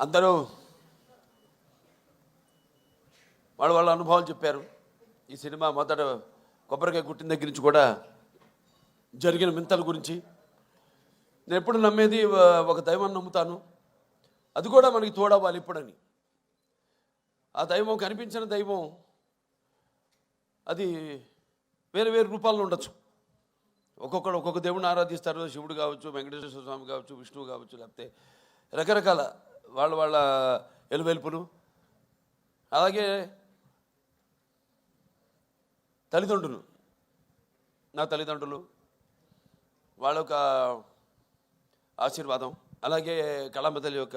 అందరూ వాళ్ళ అనుభవాలు చెప్పారు. ఈ సినిమా మొదట కొబ్బరికాయ కుట్టిన దగ్గర నుంచి కూడా జరిగిన వింతల గురించి. నేను ఎప్పుడు నమ్మేది ఒక దైవాన్ని నమ్ముతాను, అది కూడా మనకి తోడవ్వాలి ఇప్పుడని. ఆ దైవం కనిపించిన దైవం అది వేరే వేరే రూపాల్లో ఉండొచ్చు. ఒక్కొక్కడు ఒక్కొక్క దేవుడిని ఆరాధిస్తారు. శివుడు కావచ్చు, వెంకటేశ్వర స్వామి కావచ్చు, విష్ణువు కావచ్చు, లేకపోతే రకరకాల వాళ్ళ ఎలువెలుపులు. అలాగే తల్లిదండ్రులు, నా తల్లిదండ్రులు వాళ్ళ యొక్క ఆశీర్వాదం, అలాగే కళాంబ తల్లి యొక్క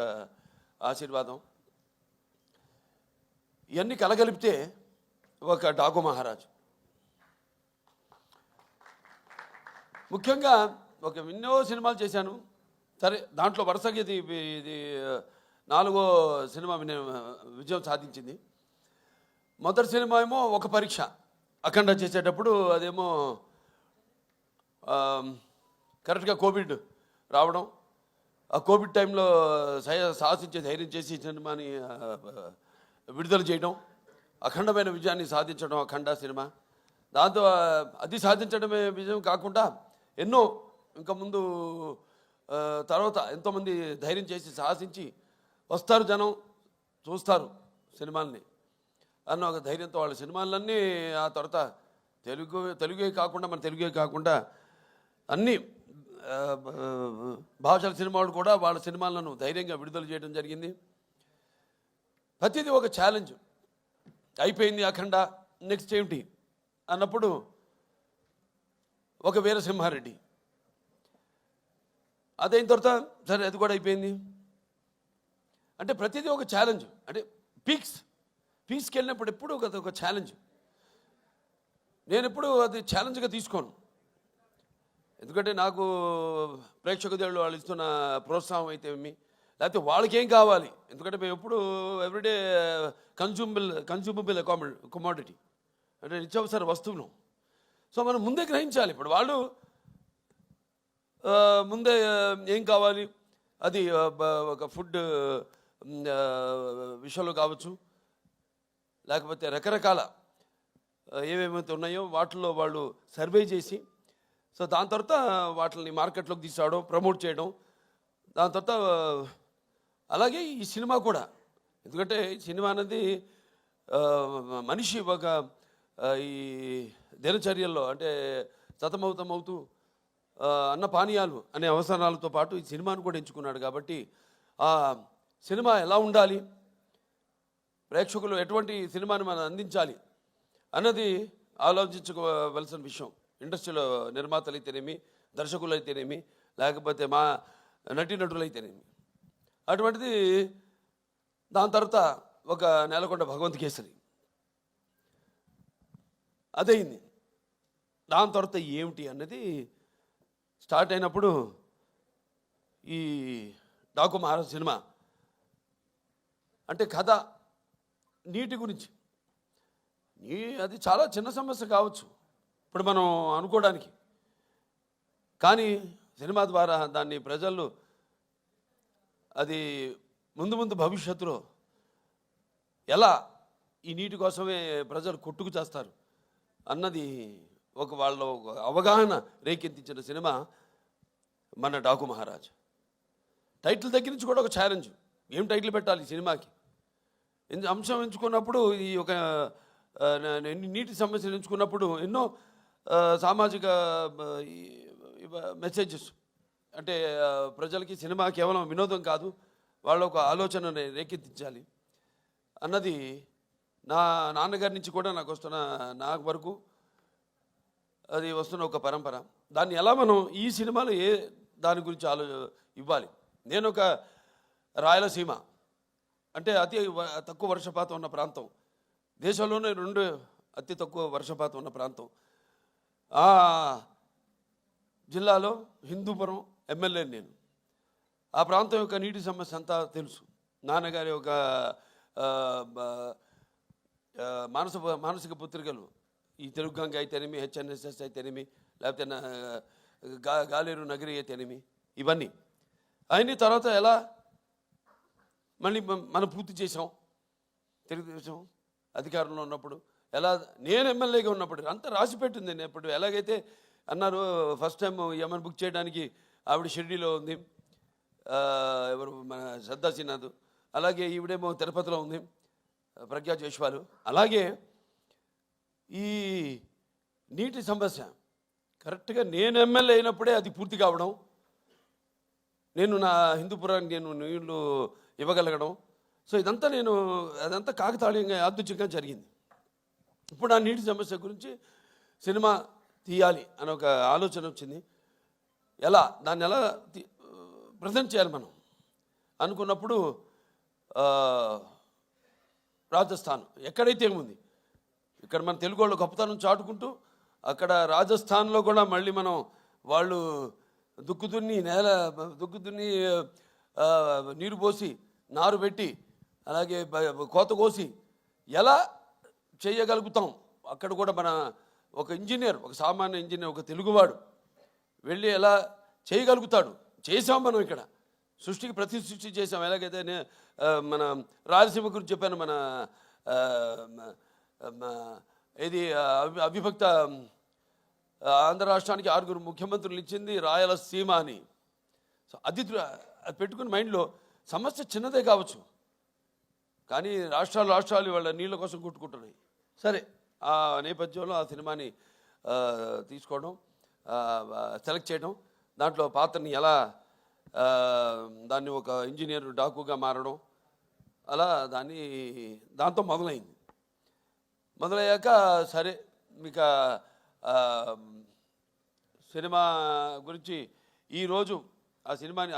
ఆశీర్వాదం, ఇవన్నీ కలగలిపితే ఒక డాకు మహారాజు. ముఖ్యంగా ఎన్నో సినిమాలు చేశాను. సరే, దాంట్లో వరుసగా ఇది 4వ సినిమా విజయం సాధించింది. మొదటి సినిమా ఏమో ఒక పరీక్ష, అఖండ చేసేటప్పుడు అదేమో కరెక్ట్గా కోవిడ్ రావడం. ఆ కోవిడ్ టైంలో సాహసించే ధైర్యం చేసి సినిమాని విడుదల చేయడం, అఖండమైన విజయాన్ని సాధించడం అఖండ సినిమా. దాంతో అది సాధించడమే విజయం కాకుండా ఎన్నో ఇంకా ముందు తర్వాత ఎంతోమంది ధైర్యం చేసి సాహసించి వస్తారు, జనం చూస్తారు సినిమాల్ని అన్న ఒక ధైర్యంతో వాళ్ళ సినిమాలన్నీ ఆ తర్వాత తెలుగే కాకుండా అన్ని భాషల సినిమాలు కూడా వాళ్ళ సినిమాలను ధైర్యంగా విడుదల చేయడం జరిగింది. ప్రతిదీ ఒక ఛాలెంజ్. అయిపోయింది అఖండ, నెక్స్ట్ ఏమిటి అన్నప్పుడు ఒక వీరసింహారెడ్డి, అదైన తర్వాత సరే అది కూడా అయిపోయింది. అంటే ప్రతిదీ ఒక ఛాలెంజ్. అంటే పీక్స్కి వెళ్ళినప్పుడు ఎప్పుడు ఒక ఛాలెంజ్. నేను ఎప్పుడు అది ఛాలెంజ్గా తీసుకోను. ఎందుకంటే నాకు ప్రేక్షక దేవుళ్ళు వాళ్ళు ఇస్తున్న ప్రోత్సాహం అయితే లేకపోతే వాళ్ళకేం కావాలి. ఎందుకంటే మేము ఎప్పుడు ఎవ్రీడే కన్జ్యూమబుల్ కమోడిటీ, అంటే నిత్యావసర వస్తువులు. సో మనం ముందే గ్రహించాలి. ఇప్పుడు వాళ్ళు ముందే ఏం కావాలి, అది ఒక ఫుడ్ విషయంలో కావచ్చు, లేకపోతే రకరకాల ఏమేమైతే ఉన్నాయో వాటిల్లో వాళ్ళు సర్వే చేసి, సో దాని తర్వాత వాటిని మార్కెట్లోకి తీసుకురావడం, ప్రమోట్ చేయడం. దాని తర్వాత అలాగే ఈ సినిమా కూడా, ఎందుకంటే ఈ సినిమా అనేది మనిషి ఒక ఈ దినచర్యల్లో అంటే సతమవుతూ అన్న పానీయాలు అనే అవసరాలతో పాటు ఈ సినిమాను కూడా ఎంచుకున్నాడు. కాబట్టి ఆ సినిమా ఎలా ఉండాలి, ప్రేక్షకులు ఎటువంటి సినిమాని మనం అందించాలి అన్నది ఆలోచించుకోవలసిన విషయం. ఇండస్ట్రీలో నిర్మాతలు అయితేనేమి, దర్శకులు అయితేనేమి, లేకపోతే మా నటీనటులు అయితేనేమి. అటువంటిది దాని తర్వాత ఒక నేలకొండ భగవంత్ కేసరి అదయింది. దాని తర్వాత ఏమిటి అన్నది స్టార్ట్ అయినప్పుడు ఈ డాకు మహారాజ్ సినిమా అంటే కథ నీటి గురించి. అది చాలా చిన్న సమస్య కావచ్చు ఇప్పుడు మనం అనుకోవడానికి, కానీ సినిమా ద్వారా దాన్ని ప్రజలు అది ముందు భవిష్యత్తులో ఎలా ఈ నీటి కోసమే ప్రజలు కొట్టుకు చేస్తారు అన్నది వాళ్ళ అవగాహన రేకెత్తించిన సినిమా మన డాకు మహారాజ్. టైటిల్ దగ్గర నుంచి కూడా ఒక ఛాలెంజ్, ఏం టైటిల్ పెట్టాలి ఈ సినిమాకి. అంశం ఎంచుకున్నప్పుడు ఈ ఒక నీటి సమస్యలు ఎంచుకున్నప్పుడు ఎన్నో సామాజిక మెసేజెస్, అంటే ప్రజలకి సినిమా కేవలం వినోదం కాదు, వాళ్ళ ఒక ఆలోచనని రేకెత్తించాలి అన్నది నా నాన్నగారి నుంచి కూడా నాకు వరకు అది వస్తున్న ఒక పరంపర. దాన్ని ఎలా మనం ఈ సినిమాలో దాని గురించి ఇవ్వాలి. నేను ఒక రాయలసీమ అంటే అతి తక్కువ వర్షపాతం ఉన్న ప్రాంతం, దేశంలోనే 2 అతి తక్కువ వర్షపాతం ఉన్న ప్రాంతం. ఆ జిల్లాలో హిందూపురం ఎమ్మెల్యే నేను. ఆ ప్రాంతం యొక్క నీటి సమస్య అంతా తెలుసు. నాన్నగారి ఒక మానసిక పత్రికలు, ఈ తెలుగు గంగ అయితేనేమి, హెచ్ఎన్ఎస్ఎస్ అయితేనేమి, లేకపోతే గాలేరు నగరి అయితేనేమి, ఇవన్నీ అయిన తర్వాత ఎలా మళ్ళీ మనం పూర్తి చేసాం. తెలుగుదేశం అధికారంలో ఉన్నప్పుడు ఎలా, నేను ఎమ్మెల్యేగా ఉన్నప్పుడు అంతా రాసి పెట్టింది. నేను ఇప్పుడు ఎలాగైతే అన్నారు ఫస్ట్ టైం ఏమైనా బుక్ చేయడానికి ఆవిడ షిరిడీలో ఉంది, ఎవరు మన శ్రద్ధా శ్రీనాథ్, అలాగే ఈవిడేమో తిరుపతిలో ఉంది ప్రజ్ఞా జైస్వాల్. అలాగే ఈ నీటి సమస్య కరెక్ట్గా నేను ఎమ్మెల్యే అయినప్పుడే అది పూర్తి కావడం, నేను నా హిందూపురానికి నేను నీళ్లు ఇవ్వగలగడం. సో ఇదంతా అదంతా కాకతాళీయంగా యాదృచ్ఛికంగా జరిగింది. ఇప్పుడు ఆ నీటి సమస్య గురించి సినిమా తీయాలి అని ఒక ఆలోచన వచ్చింది. దాన్ని ఎలా ప్రజెంట్ చేయాలి మనం అనుకున్నప్పుడు రాజస్థాన్ ఎక్కడైతే ఏముంది, ఇక్కడ మన తెలుగు వాళ్ళు గొప్పతనం చాటుకుంటూ అక్కడ రాజస్థాన్లో కూడా మళ్ళీ మనం వాళ్ళు దుక్కు దున్ని నీరు పోసి నారు పెట్టి అలాగే కోత కోసి ఎలా చేయగలుగుతాం, అక్కడ కూడా మన ఒక ఇంజనీర్, ఒక సామాన్య ఇంజనీర్, ఒక తెలుగువాడు వెళ్ళి ఎలా చేయగలుగుతాడు. చేసాం మనం ఇక్కడ సృష్టికి ప్రతి సృష్టి చేసాం. ఎలాగైతే మన రాయలసీమ గురించి చెప్పాను, మన ఇది అవిభక్త ఆంధ్ర రాష్ట్రానికి 6 ముఖ్యమంత్రులు ఇచ్చింది రాయలసీమ అని. సో అది పెట్టుకుని మైండ్లో సమస్య చిన్నదే కావచ్చు, కానీ రాష్ట్రాలు వాళ్ళ నీళ్ళ కోసం కొట్టుకుంటున్నాయి. సరే, ఆ నేపథ్యంలో ఆ సినిమాని తీసుకోవడం, సెలెక్ట్ చేయడం, దాంట్లో పాత్రని ఎలా దాన్ని ఒక ఇంజనీర్ డాకుగా మారడం, అలా దాంతో మొదలయ్యాక సరే మీకు సినిమా గురించి ఈరోజు ఆ సినిమాని